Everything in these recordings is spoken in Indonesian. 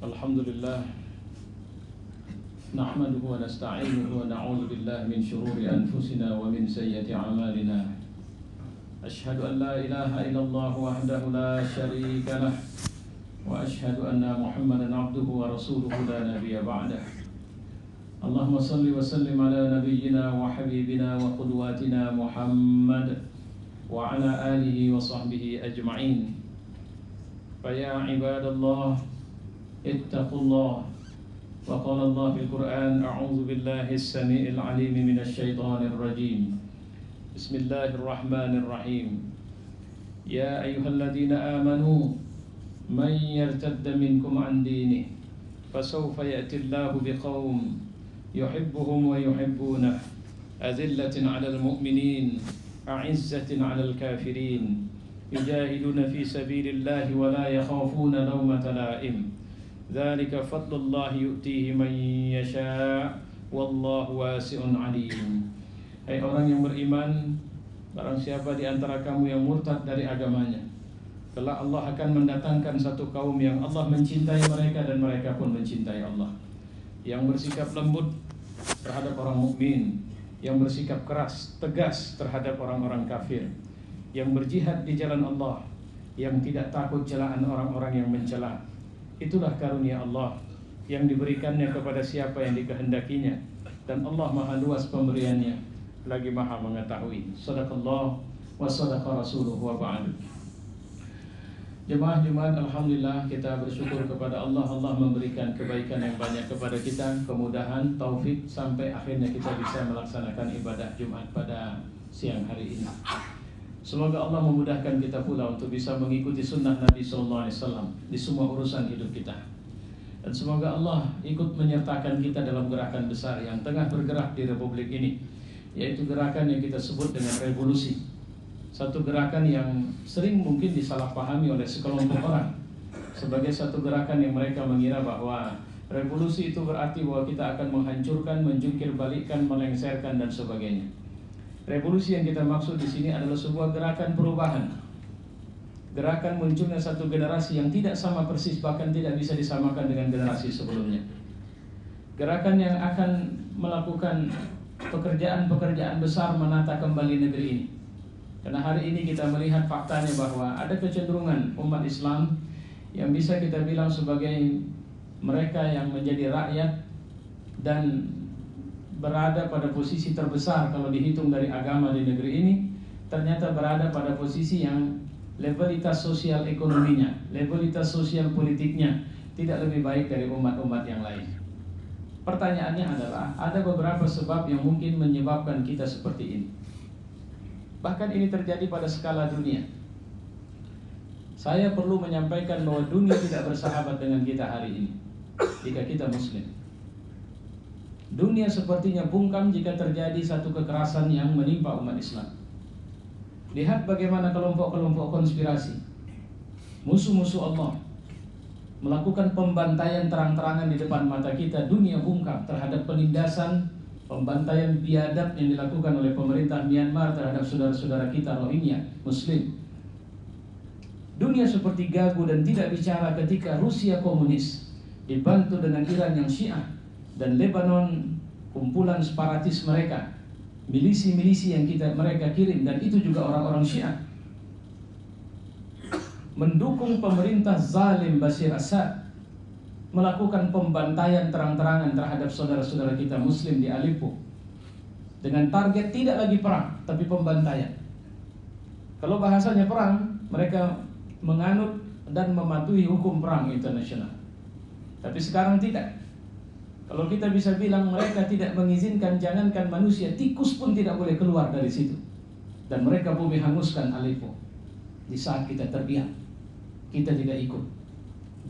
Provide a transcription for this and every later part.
Alhamdulillah nahmaduhu wa nasta'inuhu wa na'udzu billahi min shururi anfusina wa min sayyiati a'malina. Asyhadu an la ilaha illallah wahdahu la syarika lah wa asyhadu anna Muhammadan abduhu wa rasuluhu la nabiyya ba'dah. Allahumma salli wa sallim ala nabiyyina wa habibina wa qudwatina Muhammad wa ala alihi wa sahbihi ajma'in. Fa ya ibadallah ittaqullah. Wa qala Allah fil Qur'an a'udzu billahi as-sami'il 'alim minasy syaithanir rajim. Bismillahirrahmanirrahim. Ya ayyuhalladzina amanu man yartadda minkum 'an dinihi fasawfa ya'ti Allahu biqaumin yuhibbuhum wa yuhibbunah azillatin 'alal mu'minin a'izzatin 'alal kafirin yujahiduna fi sabilillahi wa la yakhafuna lawmata la'im. Dzalika fadlullahi yu'tihi man yasha' wallahu wasi'un 'alim. Hai orang yang beriman, barang siapa di antara kamu yang murtad dari agamanya, kelak Allah akan mendatangkan satu kaum yang Allah mencintai mereka dan mereka pun mencintai Allah, yang bersikap lembut terhadap orang mukmin, yang bersikap keras, tegas terhadap orang-orang kafir, yang berjihad di jalan Allah, yang tidak takut celaan orang-orang yang mencela. Itulah karunia Allah yang diberikannya kepada siapa yang dikehendakinya, dan Allah maha luas pemberiannya, lagi maha mengetahui. Shadaqallah wa shadaqa rasuluhu wa ba'du. Jemaah Jumat, alhamdulillah kita bersyukur kepada Allah. Allah memberikan kebaikan yang banyak kepada kita, kemudahan, taufik, sampai akhirnya kita bisa melaksanakan ibadah Jumat pada siang hari ini. Semoga Allah memudahkan kita pula untuk bisa mengikuti sunnah Nabi SAW di semua urusan hidup kita. Dan semoga Allah ikut menyertakan kita dalam gerakan besar yang tengah bergerak di Republik ini, yaitu gerakan yang kita sebut dengan revolusi. Satu gerakan yang sering mungkin disalahpahami oleh sekelompok orang sebagai satu gerakan yang mereka mengira bahwa revolusi itu berarti bahwa kita akan menghancurkan, menjungkir balikkan, melengsarkan dan sebagainya. Revolusi yang kita maksud di sini adalah sebuah gerakan perubahan. Gerakan munculnya satu generasi yang tidak sama persis, bahkan tidak bisa disamakan dengan generasi sebelumnya. Gerakan yang akan melakukan pekerjaan-pekerjaan besar menata kembali negeri ini. Karena hari ini kita melihat faktanya bahwa ada kecenderungan umat Islam yang bisa kita bilang sebagai mereka yang menjadi rakyat dan berada pada posisi terbesar kalau dihitung dari agama di negeri ini, ternyata berada pada posisi yang levelitas sosial ekonominya, levelitas sosial politiknya tidak lebih baik dari umat-umat yang lain. Pertanyaannya adalah, ada beberapa sebab yang mungkin menyebabkan kita seperti ini. Bahkan ini terjadi pada skala dunia. Saya perlu menyampaikan bahwa dunia tidak bersahabat dengan kita hari ini jika kita Muslim. Dunia sepertinya bungkam jika terjadi satu kekerasan yang menimpa umat Islam. Lihat bagaimana kelompok-kelompok konspirasi, musuh-musuh Allah, melakukan pembantaian terang-terangan di depan mata kita. Dunia bungkam terhadap penindasan, pembantaian biadab yang dilakukan oleh pemerintah Myanmar terhadap saudara-saudara kita Rohingya Muslim. Dunia seperti gagu dan tidak bicara ketika Rusia komunis dibantu dengan Iran yang Syiah dan Lebanon kumpulan separatis mereka, milisi-milisi yang mereka kirim, dan itu juga orang-orang Syiah, mendukung pemerintah zalim Bashir Assad, melakukan pembantaian terang-terangan terhadap saudara-saudara kita Muslim di Aleppo dengan target tidak lagi perang tapi pembantaian. Kalau bahasanya perang, mereka menganut dan mematuhi hukum perang internasional. Tapi sekarang tidak. Kalau kita bisa bilang mereka tidak mengizinkan, jangankan manusia, tikus pun tidak boleh keluar dari situ. Dan mereka bumi hanguskan Aleppo. Di saat kita terdiam, kita tidak ikut.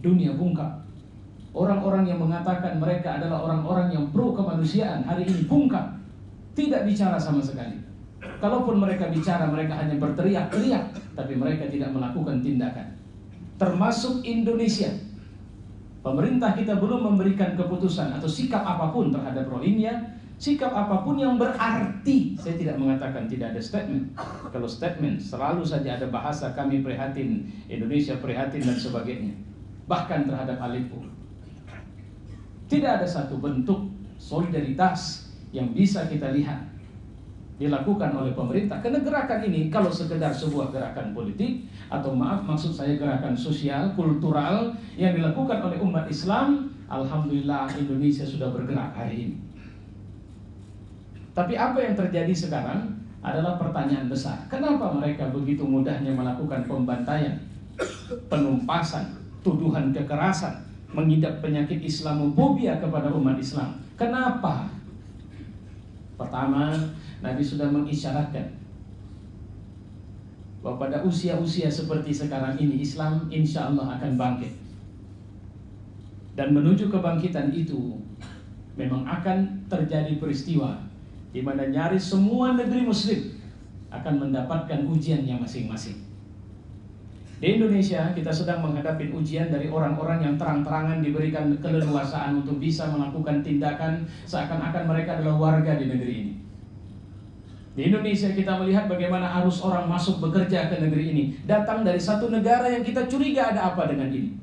Dunia bungkam. Orang-orang yang mengatakan mereka adalah orang-orang yang pro kemanusiaan hari ini bungkam, tidak bicara sama sekali. Kalaupun mereka bicara, mereka hanya berteriak-teriak, tapi mereka tidak melakukan tindakan. Termasuk Indonesia. Pemerintah kita belum memberikan keputusan atau sikap apapun terhadap Rohingya, sikap apapun yang berarti. Saya tidak mengatakan tidak ada statement. Kalau statement selalu saja ada bahasa kami prihatin, Indonesia prihatin dan sebagainya. Bahkan terhadap Aleppo. Tidak ada satu bentuk solidaritas yang bisa kita lihat dilakukan oleh pemerintah. Karena gerakan ini kalau sekedar sebuah gerakan politik, atau maksud saya gerakan sosial, kultural yang dilakukan oleh umat Islam, alhamdulillah Indonesia sudah bergerak hari ini. Tapi apa yang terjadi sekarang adalah pertanyaan besar. Kenapa mereka begitu mudahnya melakukan pembantaian, penumpasan, tuduhan kekerasan, mengidap penyakit Islamofobia kepada umat Islam? Kenapa? Pertama, Nabi sudah mengisyaratkan bahwa pada usia-usia seperti sekarang ini Islam insya Allah akan bangkit. Dan menuju kebangkitan itu memang akan terjadi peristiwa di mana nyaris semua negeri muslim akan mendapatkan ujiannya masing-masing. Di Indonesia kita sedang menghadapi ujian dari orang-orang yang terang-terangan diberikan keleluasaan untuk bisa melakukan tindakan seakan-akan mereka adalah warga di negeri ini. Di Indonesia kita melihat bagaimana arus orang masuk bekerja ke negeri ini datang dari satu negara yang kita curiga ada apa dengan ini.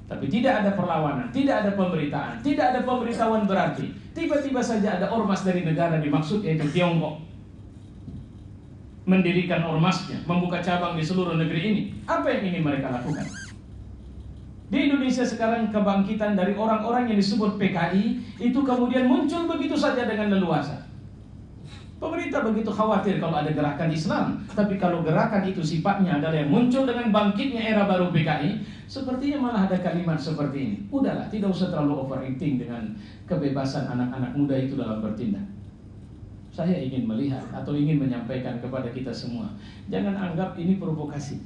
Tapi tidak ada perlawanan, tidak ada pemberitaan, tidak ada pemberitahuan berarti. Tiba-tiba saja ada ormas dari negara dimaksud, yaitu Tiongkok, mendirikan ormasnya, membuka cabang di seluruh negeri ini. Apa yang ingin mereka lakukan? Di Indonesia sekarang kebangkitan dari orang-orang yang disebut PKI itu kemudian muncul begitu saja dengan leluasa. Pemerintah begitu khawatir kalau ada gerakan Islam, tapi kalau gerakan itu sifatnya adalah yang muncul dengan bangkitnya era baru PKI, sepertinya malah ada kalimat seperti ini. Udahlah, tidak usah terlalu overacting dengan kebebasan anak-anak muda itu dalam bertindak. Saya ingin melihat atau ingin menyampaikan kepada kita semua, jangan anggap ini provokasi.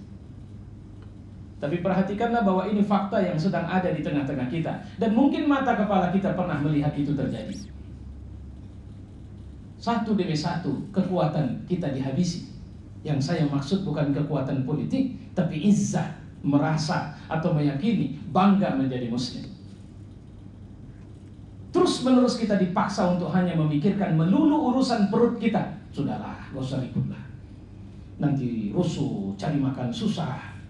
Tapi perhatikanlah bahwa ini fakta yang sedang ada di tengah-tengah kita. Dan mungkin mata kepala kita pernah melihat itu terjadi. Satu demi satu kekuatan kita dihabisi. Yang saya maksud bukan kekuatan politik, tapi izzah, merasa atau meyakini bangga menjadi muslim. Terus menerus kita dipaksa untuk hanya memikirkan melulu urusan perut kita. Sudahlah, gak usah ributlah. Nanti rusuh, cari makan susah.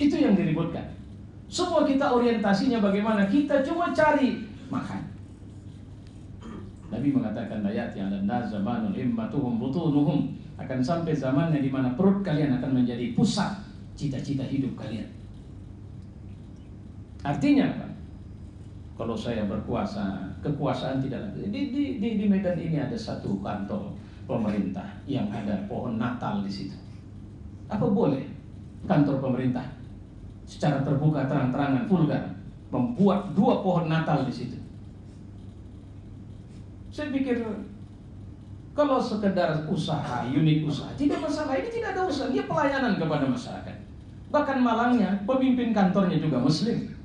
Itu yang diributkan. Semua kita orientasinya bagaimana kita cuma cari makan. Nabi mengatakan ayat yang ada zamanun immatuhum butunuhum, akan sampai zamannya di mana perut kalian akan menjadi pusat cita-cita hidup kalian. Artinya apa? Kalau saya berkuasa, kekuasaan tidak ada. Di Medan ini ada satu kantor pemerintah yang ada pohon Natal di situ. Apa boleh kantor pemerintah secara terbuka, terang-terangan, vulgar membuat 2 pohon Natal di situ? Saya pikir kalau sekedar usaha, unit usaha, tidak masalah. Ini tidak ada usaha, dia pelayanan kepada masyarakat. Bahkan malangnya pemimpin kantornya juga muslim,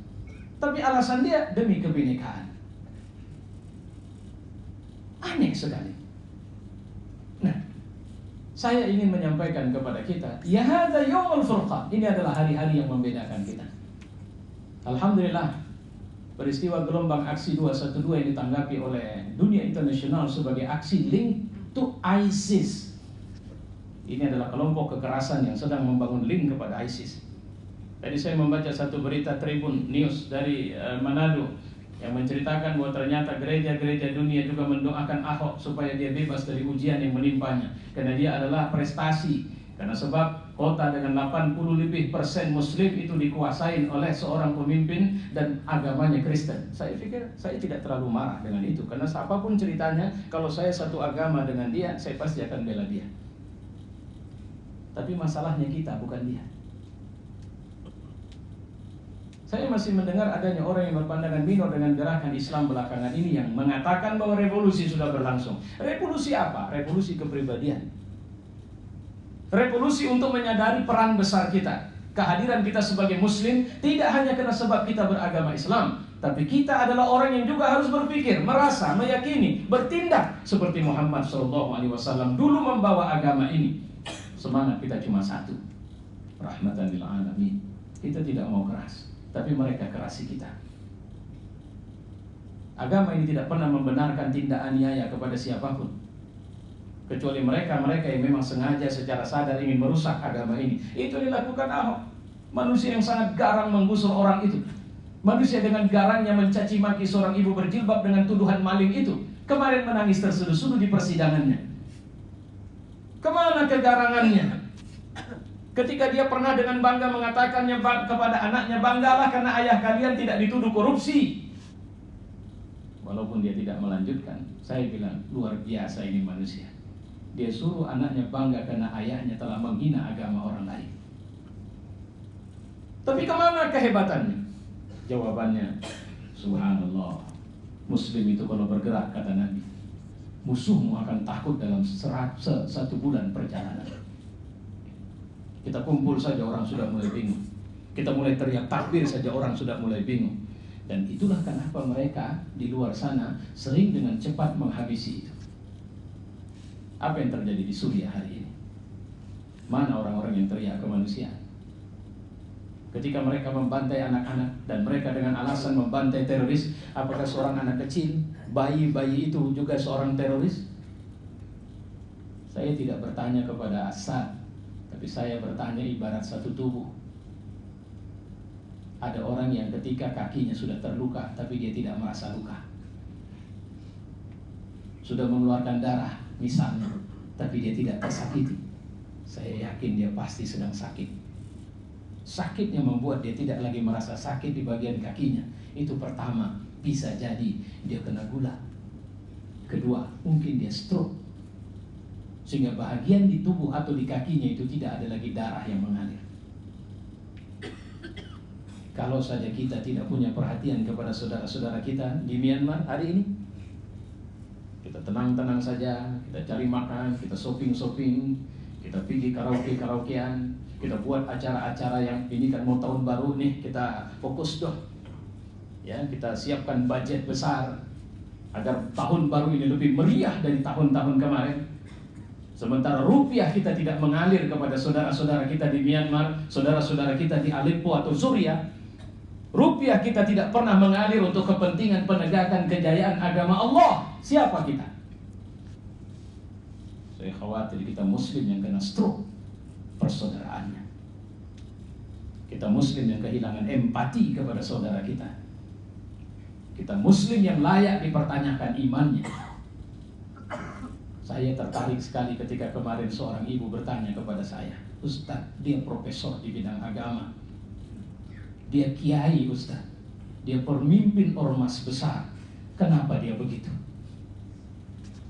tapi alasan dia demi kebinekaan. Aneh sekali. Nah, saya ingin menyampaikan kepada kita, ya hadza yaumul furqan. Ini adalah hari-hari yang membedakan kita. Alhamdulillah, peristiwa gelombang aksi 212 yang ditanggapi oleh dunia internasional sebagai aksi link to ISIS. Ini adalah kelompok kekerasan yang sedang membangun link kepada ISIS. Tadi saya membaca satu berita Tribun News dari Manado yang menceritakan bahwa ternyata gereja-gereja dunia juga mendoakan Ahok supaya dia bebas dari ujian yang menimpanya, karena dia adalah prestasi. Karena sebab kota dengan 80% muslim itu dikuasain oleh seorang pemimpin dan agamanya Kristen. Saya pikir saya tidak terlalu marah dengan itu, karena apapun ceritanya, kalau saya satu agama dengan dia, saya pasti akan bela dia. Tapi masalahnya kita, bukan dia. Saya masih mendengar adanya orang yang berpandangan minor dengan gerakan Islam belakangan ini yang mengatakan bahwa revolusi sudah berlangsung. Revolusi apa? Revolusi kepribadian. Revolusi untuk menyadari peran besar kita. Kehadiran kita sebagai muslim tidak hanya karena sebab kita beragama Islam, tapi kita adalah orang yang juga harus berpikir, merasa, meyakini, bertindak seperti Muhammad SAW dulu membawa agama ini. Semangat kita cuma satu, rahmatan lil alamin. Kita tidak mau keras, tapi mereka kerasi kita. Agama ini tidak pernah membenarkan tindak aniaya kepada siapapun, kecuali mereka yang memang sengaja secara sadar ingin merusak agama ini. Itu dilakukan Ahok, manusia yang sangat garang menggusur orang itu. Manusia dengan garangnya mencaci maki seorang ibu berjilbab dengan tuduhan maling itu kemarin menangis tersuduh-suduh di persidangannya. Kemana kegarangannya? Ketika dia pernah dengan bangga mengatakannya kepada anaknya, banggalah karena ayah kalian tidak dituduh korupsi. Walaupun dia tidak melanjutkan, saya bilang luar biasa ini manusia. Dia suruh anaknya bangga karena ayahnya telah menghina agama orang lain. Tapi kemana kehebatannya? Jawabannya, subhanallah, Muslim itu kalau bergerak, kata Nabi, musuhmu akan takut dalam 1 bulan perjalanan. Kita kumpul saja orang sudah mulai bingung. Kita mulai teriak takbir saja orang sudah mulai bingung. Dan itulah kenapa mereka di luar sana sering dengan cepat menghabisi itu. Apa yang terjadi di Suriah hari ini? Mana orang-orang yang teriak kemanusiaan? Ketika mereka membantai anak-anak dan mereka dengan alasan membantai teroris, apakah seorang anak kecil, bayi-bayi itu juga seorang teroris? Saya tidak bertanya kepada Assad, tapi saya bertanya ibarat satu tubuh. Ada orang yang ketika kakinya sudah terluka, tapi dia tidak merasa luka. Sudah mengeluarkan darah, misalnya, tapi dia tidak tersakiti. Saya yakin dia pasti sedang sakit. Sakitnya membuat dia tidak lagi merasa sakit di bagian kakinya. Itu pertama, bisa jadi dia kena gula. Kedua, mungkin dia stroke, sehingga bahagian di tubuh atau di kakinya itu tidak ada lagi darah yang mengalir. Kalau saja kita tidak punya perhatian kepada saudara-saudara kita di Myanmar hari ini, kita tenang-tenang saja, kita cari makan, kita shopping-shopping, kita pergi karaoke-karaokean, kita buat acara-acara yang ini kan mau tahun baru nih, kita fokus dong. Ya, kita siapkan budget besar agar tahun baru ini lebih meriah dari tahun-tahun kemarin. Sementara rupiah kita tidak mengalir kepada saudara-saudara kita di Myanmar, saudara-saudara kita di Aleppo atau Suriah. Rupiah kita tidak pernah mengalir untuk kepentingan penegakan kejayaan agama Allah. Siapa kita? Saya khawatir kita Muslim yang kena stroke persaudaraannya. Kita Muslim yang kehilangan empati kepada saudara kita. Kita Muslim yang layak dipertanyakan imannya. Saya tertarik sekali ketika kemarin seorang ibu bertanya kepada saya, Ustaz, dia profesor di bidang agama, dia kiai Ustaz, dia pemimpin ormas besar, kenapa dia begitu?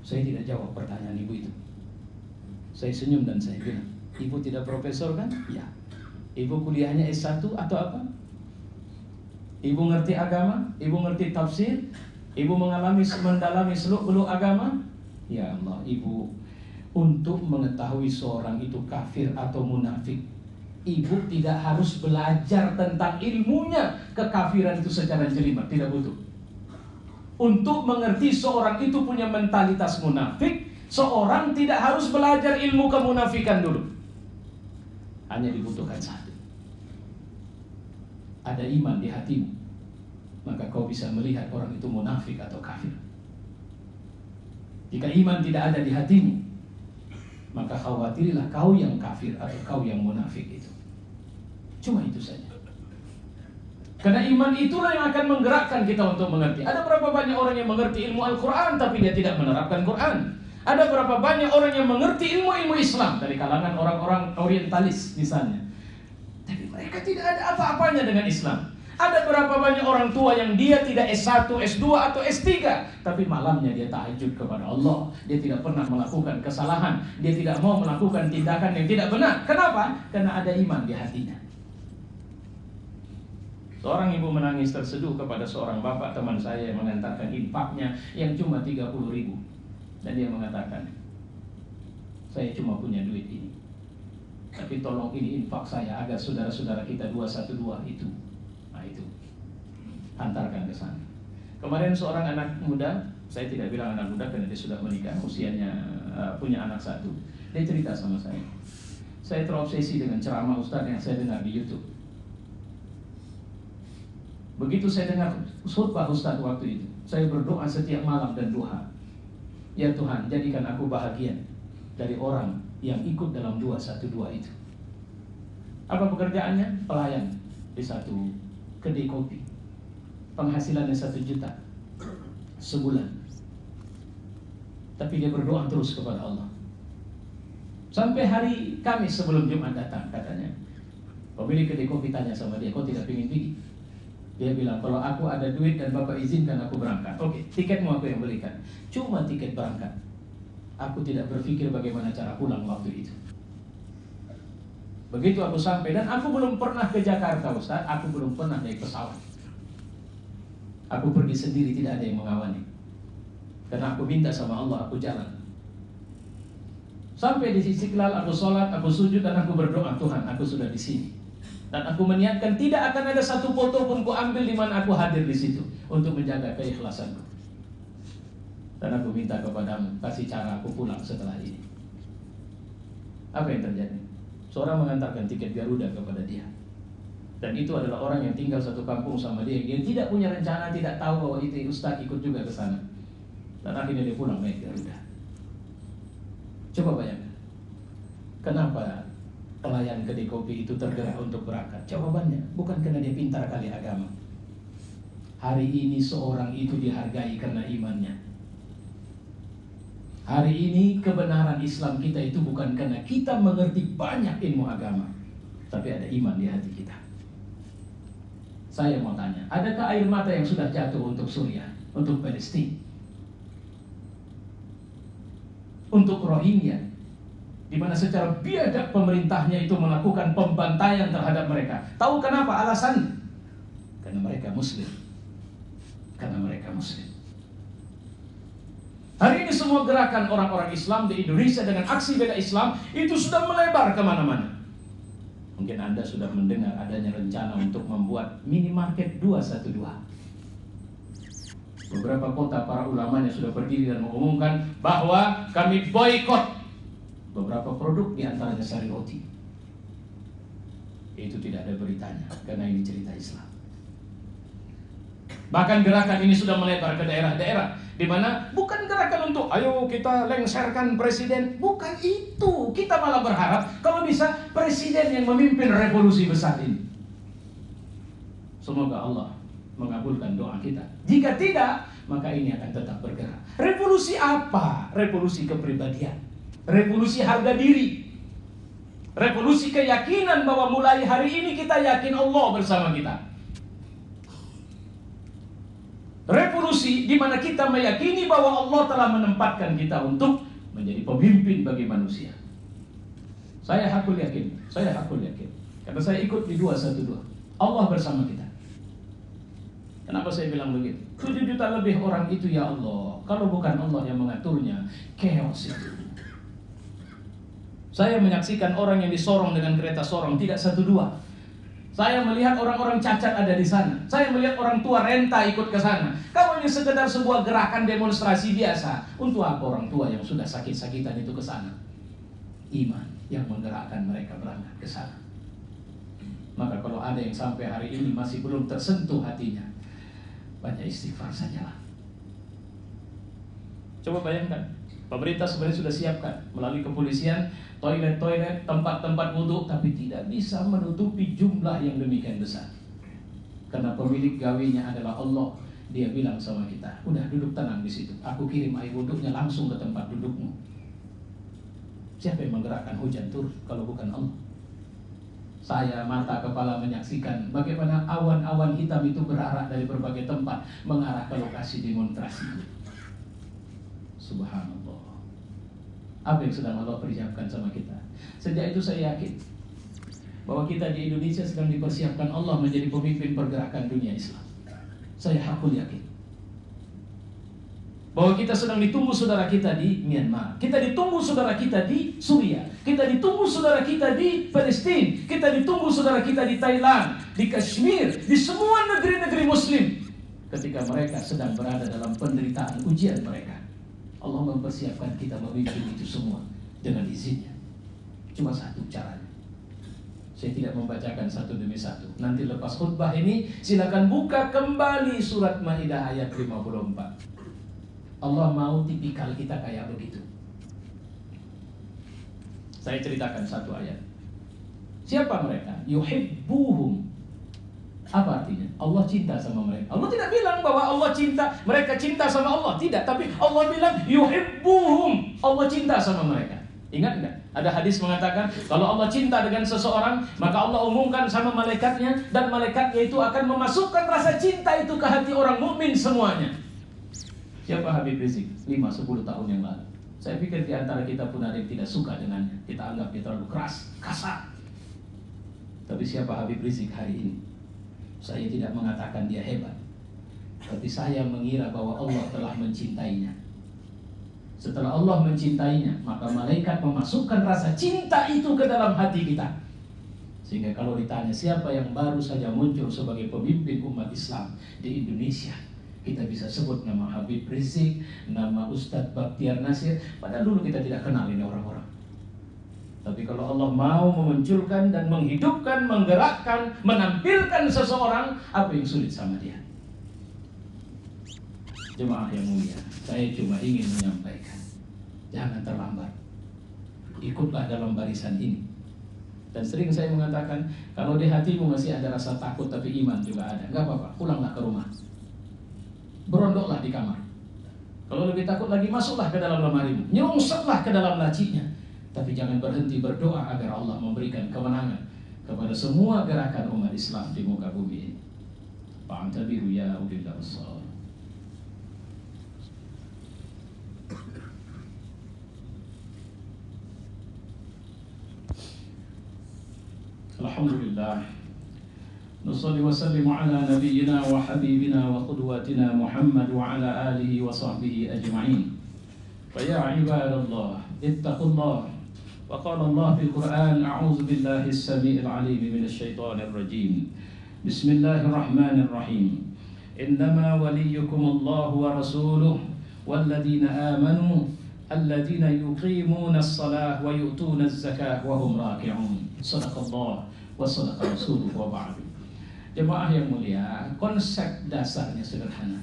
Saya tidak jawab pertanyaan ibu itu. Saya senyum dan saya bilang, ibu tidak profesor kan? Ya. Ibu kuliahnya S1 atau apa? Ibu ngerti agama? Ibu ngerti tafsir? Ibu mendalami seluk-beluk agama? Ya Allah, ibu, untuk mengetahui seorang itu kafir atau munafik, ibu tidak harus belajar tentang ilmunya kekafiran itu secara jelimet, tidak butuh. Untuk mengerti seorang itu punya mentalitas munafik, seorang tidak harus belajar ilmu kemunafikan dulu. Hanya dibutuhkan satu. Ada iman di hatimu, maka kau bisa melihat orang itu munafik atau kafir. Jika iman tidak ada di hatimu, maka khawatirilah kau yang kafir atau kau yang munafik itu. Cuma itu saja. Karena iman itulah yang akan menggerakkan kita untuk mengerti. Ada berapa banyak orang yang mengerti ilmu Al-Quran tapi dia tidak menerapkan Quran. Ada berapa banyak orang yang mengerti ilmu-ilmu Islam dari kalangan orang-orang orientalis misalnya, tapi mereka tidak ada apa-apanya dengan Islam. Ada berapa banyak orang tua yang dia tidak S1, S2 atau S3, tapi malamnya dia tahajud kepada Allah. Dia tidak pernah melakukan kesalahan. Dia tidak mau melakukan tindakan yang tidak benar. Kenapa? Karena ada iman di hatinya. Seorang ibu menangis terseduh kepada seorang bapak teman saya yang mengantarkan infaknya yang cuma 30.000. Dan dia mengatakan, saya cuma punya duit ini, tapi tolong ini infak saya agar saudara-saudara kita 212 itu. Nah itu, antarkan ke sana. Kemarin seorang anak muda, saya tidak bilang anak muda karena dia sudah menikah, usianya punya anak satu. Dia cerita sama saya terobsesi dengan ceramah Ustaz yang saya dengar di YouTube. Begitu saya dengar khutbah Ustaz waktu itu, saya berdoa setiap malam dan duha. Ya Tuhan, jadikan aku bahagian dari orang yang ikut dalam 212 itu. Apa pekerjaannya? Pelayan di satu kedai kopi. penghasilannya 1 juta sebulan, tapi dia berdoa terus kepada Allah. Sampai hari Kamis sebelum Jumat datang, katanya pemilik kedai kopi tanya sama dia, kau tidak pingin pergi? Dia bilang, kalau aku ada duit dan Bapak izinkan aku berangkat. Oke, tiketmu aku yang belikan. Cuma tiket berangkat. Aku tidak berpikir bagaimana cara pulang waktu itu. Begitu aku sampai, dan aku belum pernah ke Jakarta, Ustaz. Aku belum pernah naik pesawat. Aku pergi sendiri, tidak ada yang mengawani. Karena aku minta sama Allah, aku jalan. Sampai di Istiqlal, aku sholat, aku sujud, dan aku berdoa, Tuhan, aku sudah di sini. Dan aku meniatkan tidak akan ada satu foto pun ku ambil di mana aku hadir di situ untuk menjaga keikhlasanku. Dan aku minta kepadamu, kasih cara aku pulang setelah ini. Apa yang terjadi? Seorang mengantarkan tiket Garuda kepada dia. Dan itu adalah orang yang tinggal satu kampung sama dia. Dia tidak punya rencana, tidak tahu bahwa itu Ustaz ikut juga ke sana. Dan akhirnya dia pulang naik Garuda. Coba bayangkan, kenapa pelayan kedai kopi itu tergerak untuk berangkat? Jawabannya bukan karena dia pintar kali agama. Hari ini seorang itu dihargai karena imannya. Hari ini kebenaran Islam kita itu bukan karena kita mengerti banyak ilmu agama, tapi ada iman di hati kita. Saya mau tanya, adakah air mata yang sudah jatuh untuk Suriah, untuk Palestina, untuk Rohingya, di mana secara biadab pemerintahnya itu melakukan pembantaian terhadap mereka? Tahu kenapa alasannya? Karena mereka Muslim. Karena mereka Muslim. Hari ini semua gerakan orang-orang Islam di Indonesia dengan aksi bela Islam itu sudah melebar kemana-mana. Mungkin Anda sudah mendengar adanya rencana untuk membuat minimarket 212. Beberapa kota para ulamanya sudah berdiri dan mengumumkan bahwa kami boikot beberapa produk, di antaranya sari roti. Itu tidak ada beritanya karena ini cerita Islam. Bahkan gerakan ini sudah melebar ke daerah-daerah di mana bukan gerakan untuk ayo kita lengserkan presiden, bukan itu. Kita malah berharap kalau bisa presiden yang memimpin revolusi besar ini. Semoga Allah mengabulkan doa kita. Jika tidak, maka ini akan tetap bergerak. Revolusi apa? Revolusi kepribadian, revolusi harga diri, revolusi keyakinan bahwa mulai hari ini kita yakin Allah bersama kita. Revolusi di mana kita meyakini bahwa Allah telah menempatkan kita untuk menjadi pemimpin bagi manusia. Saya hakul yakin, karena saya ikut di 212. Allah bersama kita. Kenapa saya bilang begitu? 7 juta lebih orang itu, ya Allah, kalau bukan Allah yang mengaturnya, chaos itu. Saya menyaksikan orang yang disorong dengan kereta sorong, tidak 1-2. Saya melihat orang-orang cacat ada di sana. Saya melihat orang tua renta ikut ke sana. Kalau ini sekedar sebuah gerakan demonstrasi biasa, untuk apa orang tua yang sudah sakit-sakitan itu ke sana? Iman yang menggerakkan mereka berangkat ke sana. Maka kalau ada yang sampai hari ini masih belum tersentuh hatinya, banyak istighfar sajalah. Coba bayangkan, pemerintah sebenarnya sudah siapkan melalui kepolisian toilet-toilet, tempat-tempat wudhu, tapi tidak bisa menutupi jumlah yang demikian besar. Karena pemilik gawinya adalah Allah. Dia bilang sama kita, udah duduk tenang di situ. Aku kirim air wudhunya langsung ke tempat dudukmu. Siapa yang menggerakkan hujan turun kalau bukan Allah? Saya mata kepala menyaksikan bagaimana awan-awan hitam itu berarak dari berbagai tempat mengarah ke lokasi demonstrasi. Subhanallah. Apa yang sedang Allah persiapkan sama kita? Sejak itu saya yakin bahwa kita di Indonesia sedang dipersiapkan Allah menjadi pemimpin pergerakan dunia Islam. Saya hakul yakin bahwa kita sedang ditunggu saudara kita di Myanmar, kita ditunggu saudara kita di Suriah, kita ditunggu saudara kita di Palestina, kita ditunggu saudara kita di Thailand, di Kashmir, di semua negeri-negeri Muslim. Ketika mereka sedang berada dalam penderitaan ujian mereka, Allah mempersiapkan kita memimpin itu semua dengan izinnya. Cuma satu caranya. Saya tidak membacakan satu demi satu. Nanti lepas khutbah ini silakan buka kembali surat Maidah ayat 54. Allah mau tipikal kita kayak begitu. Saya ceritakan satu ayat. Siapa mereka? Yuhibbuhum. Apa artinya? Allah cinta sama mereka. Allah tidak bilang bahwa Allah cinta, mereka cinta sama Allah. Tidak, tapi Allah bilang yuhibbuhum. Allah cinta sama mereka. Ingat enggak? Ada hadis mengatakan kalau Allah cinta dengan seseorang, maka Allah umumkan sama malaikatnya, dan malaikatnya itu akan memasukkan rasa cinta itu ke hati orang mukmin semuanya. Siapa Habib Rizik? 5-10 tahun yang lalu. Saya pikir di antara kita pun ada yang tidak suka dengannya. Kita anggap dia terlalu keras, kasar. Tapi siapa Habib Rizik hari ini? Saya tidak mengatakan dia hebat, tapi saya mengira bahwa Allah telah mencintainya. Setelah Allah mencintainya, maka malaikat memasukkan rasa cinta itu ke dalam hati kita. Sehingga kalau ditanya siapa yang baru saja muncul sebagai pemimpin umat Islam di Indonesia, kita bisa sebut nama Habib Rizik, nama Ustadz Bakhtiar Nasir. Padahal dulu kita tidak kenal ini orang-orang. Tapi kalau Allah mau memunculkan dan menghidupkan, menggerakkan, menampilkan seseorang, apa yang sulit sama dia? Jemaah yang mulia, saya cuma ingin menyampaikan, jangan terlambat. Ikutlah dalam barisan ini. Dan sering saya mengatakan, kalau di hatimu masih ada rasa takut tapi iman juga ada, nggak apa-apa, pulanglah ke rumah. Berondoklah di kamar. Kalau lebih takut lagi, masuklah ke dalam lemarimu, nyungseplah ke dalam lacinya. Tapi jangan berhenti berdoa agar Allah memberikan kemenangan kepada semua gerakan umat Islam di muka bumi ini. Fa'tabiru ya ulil absar. Alhamdulillah. Nusalli wa sallimu ala nabiyyina wa habibina wa qudwatina Muhammad wa ala alihi wa sahbihi ajma'in. Fa ya ibadallah, ittaqullah. وقال الله في القرآن أعوذ بالله السميع العليم من الشيطان الرجيم بسم الله الرحمن الرحيم إنما وليكم الله ورسوله والذين آمنوا الذين يقيمون الصلاة ويؤتون الزكاة وهم راكعون صدق الله وصدق رسوله وبعد. Jemaah yang mulia, konsep dasarnya sederhana.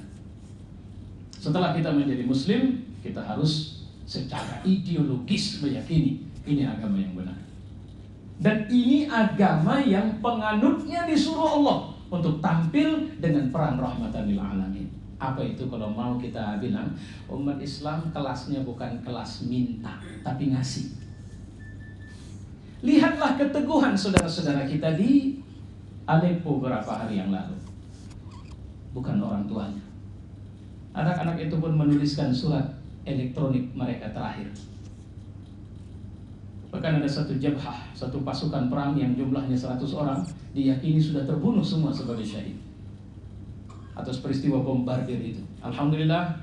Setelah kita menjadi muslim, kita harus secara ideologis meyakini ini agama yang benar. Dan ini agama yang penganutnya disuruh Allah untuk tampil dengan peran rahmatan lil alamin. Apa itu kalau mau kita bilang, umat Islam kelasnya bukan kelas minta, tapi ngasih. Lihatlah keteguhan saudara-saudara kita di Aleppo beberapa hari yang lalu. Bukan orang tuanya. Anak-anak itu pun menuliskan surat elektronik mereka terakhir. Bahkan ada satu jabhah, satu pasukan perang yang jumlahnya 100 orang, diyakini sudah terbunuh semua sebagai syahid atas peristiwa bombardir itu. Alhamdulillah,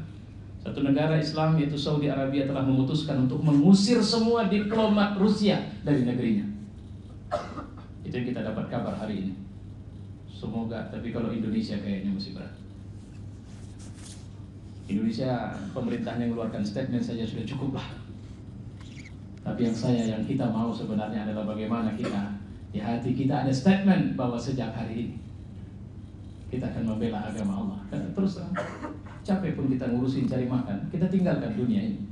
satu negara Islam yaitu Saudi Arabia telah memutuskan untuk mengusir semua diplomat Rusia dari negerinya. Itu yang kita dapat kabar hari ini. Semoga, tapi kalau Indonesia kayaknya masih berat. Indonesia, pemerintahnya mengeluarkan statement saja sudah cukup lah. Tapi yang kita mau sebenarnya adalah bagaimana kita, di hati kita ada statement bahwa sejak hari ini kita akan membela agama Allah. Karena terus terang, capek pun kita ngurusin cari makan, kita tinggalkan dunia ini.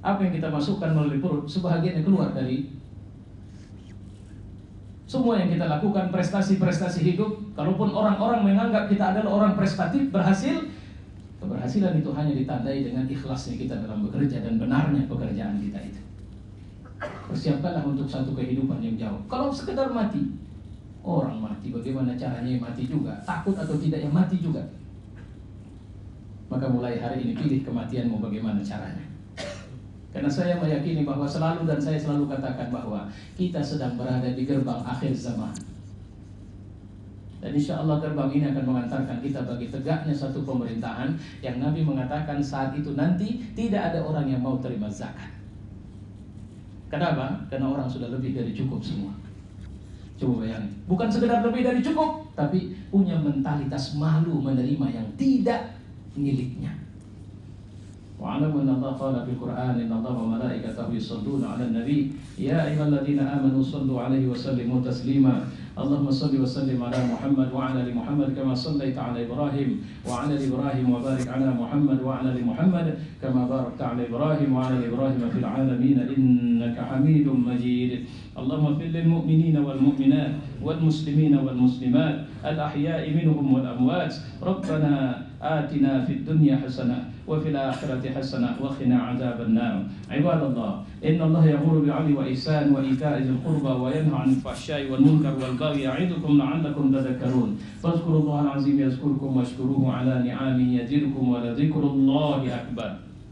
Apa yang kita masukkan melalui perut, sebahagiannya keluar dari semua yang kita lakukan, prestasi-prestasi hidup. Kalaupun orang-orang menganggap kita adalah orang prestatif, berhasil, keberhasilan itu hanya ditandai dengan ikhlasnya kita dalam bekerja dan benarnya pekerjaan kita itu. Persiapkanlah untuk satu kehidupan yang jauh. Kalau sekedar mati, orang mati, bagaimana caranya mati juga? Takut atau tidak yang mati juga. Maka mulai hari ini pilih kematianmu bagaimana caranya. Karena saya meyakini bahwa selalu, dan saya selalu katakan bahwa kita sedang berada di gerbang akhir zaman. Dan insya Allah gerbang ini akan mengantarkan kita bagi tegaknya satu pemerintahan yang Nabi mengatakan saat itu nanti tidak ada orang yang mau terima zakat. Kenapa? Karena orang sudah lebih dari cukup semua. Coba bayangin, bukan sekedar lebih dari cukup, tapi punya mentalitas malu menerima yang tidak miliknya. Wa'alamu anna Allah qala fil Qur'an inna Allah wa malaikatahu yusholluna 'alan nabi ya ayyuhalladzina amanu shallu 'alaihi wa sallimu taslima اللهم صل وسلم على محمد وعلى ال محمد كما صليت على ابراهيم وعلى ال ابراهيم وبارك على محمد وعلى ال محمد كما باركت على ابراهيم وعلى ال ابراهيم في العالمين انك حميد مجيد. اللهم اغفر للمؤمنين والمؤمنات والمسلمين والمسلمات الأحياء منهم والأموات. ربنا آتنا في الدنيا حسنة وفي الآخرة حسنة وقنا عذاب النار. عباد الله، إن الله يأمر بالعدل والإحسان وإيتاء ذي القربى وينهى عن الفحشاء والمنكر والبغي يعظكم لعلكم تذكرون. فاذكروا الله العظيم يذكركم واشكروه على نعمه يزدكم ولذكر الله أكبر.